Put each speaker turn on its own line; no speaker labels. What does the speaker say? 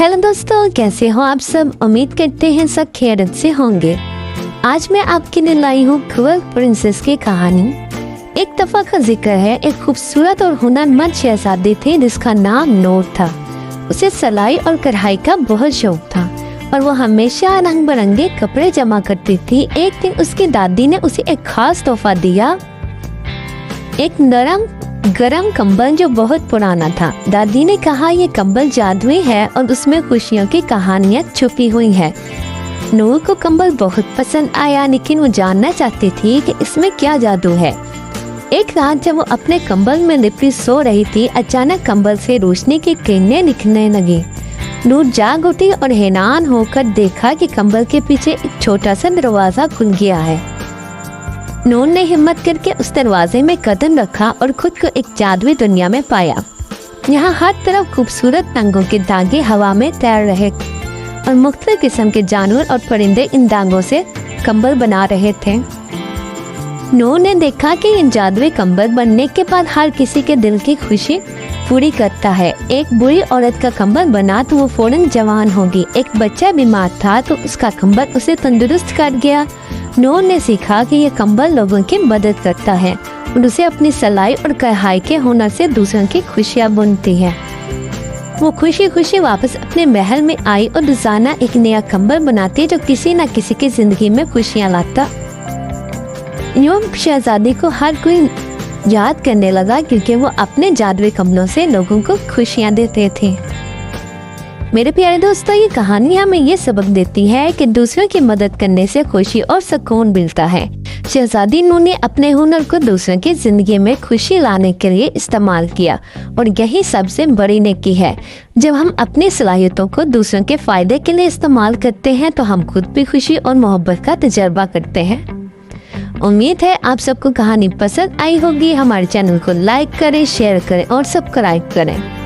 Hello दोस्तों, कैसे हो आप सब। उम्मीद करते हैं सब खैरियत से होंगे। आज मैं आपके लिए लाई हूँ क्विल्ट प्रिंसेस की कहानी। एक दफा का जिक्र है, एक खूबसूरत और हुनरमंद शहजादी थी जिसका नाम नूर था। उसे सिलाई और कढ़ाई का बहुत शौक था और वो हमेशा रंग बिरंगे कपड़े जमा करती थी। एक दिन उसकी दादी ने उसे एक खास तोहफा दिया, एक नरम गरम कंबल जो बहुत पुराना था। दादी ने कहा यह कंबल जादुई है और उसमें खुशियों की कहानियां छुपी हुई है। नूर को कंबल बहुत पसंद आया, लेकिन वो जानना चाहती थी कि इसमें क्या जादू है। एक रात जब वो अपने कंबल में लिपटी सो रही थी, अचानक कंबल से रोशनी की किरणें निकलने लगी। नूर जाग उठी और हैरान होकर देखा कि कंबल के पीछे एक छोटा सा दरवाजा खुल गया है। नूर ने हिम्मत करके उस दरवाजे में कदम रखा और खुद को एक जादुई दुनिया में पाया। यहाँ हर तरफ खूबसूरत रंगों के धागे हवा में तैर रहे और मुख्तलिफ किस्म के जानवर और परिंदे इन धागों से कंबल बना रहे थे। नूर ने देखा कि इन जादुई कंबल बनने के बाद हर किसी के दिल की खुशी पूरी करता है। एक बुरी औरत का कंबल बना तो वो फौरन जवान होगी। एक बच्चा बीमार था तो उसका कंबल उसे तंदुरुस्त कर गया। नूर ने सीखा कि ये कंबल लोगों की मदद करता है और उसे अपनी सिलाई और कढ़ाई के हुनर से दूसरों की खुशियाँ बुनती है। वो खुशी खुशी वापस अपने महल में आई और रोजाना एक नया कंबल बनाती जो किसी न किसी की जिंदगी में खुशियाँ लाता। यूं शहजादी को हर कोई याद करने लगा क्योंकि वो अपने जादुई कंबलों से लोगों को खुशियाँ देते थे। मेरे प्यारे दोस्तों, ये कहानी हमें ये सबक देती है कि दूसरों की मदद करने से खुशी और सुकून मिलता है। शहजादी नूर ने अपने हुनर को दूसरों की जिंदगी में खुशी लाने के लिए इस्तेमाल किया और यही सबसे बड़ी नेकी है। जब हम अपनी सलाहियतों को दूसरों के फायदे के लिए इस्तेमाल करते हैं तो हम खुद भी खुशी और मोहब्बत का तजर्बा करते हैं। उम्मीद है आप सबको कहानी पसंद आई होगी। हमारे चैनल को लाइक करें, शेयर करें और सब्सक्राइब करें।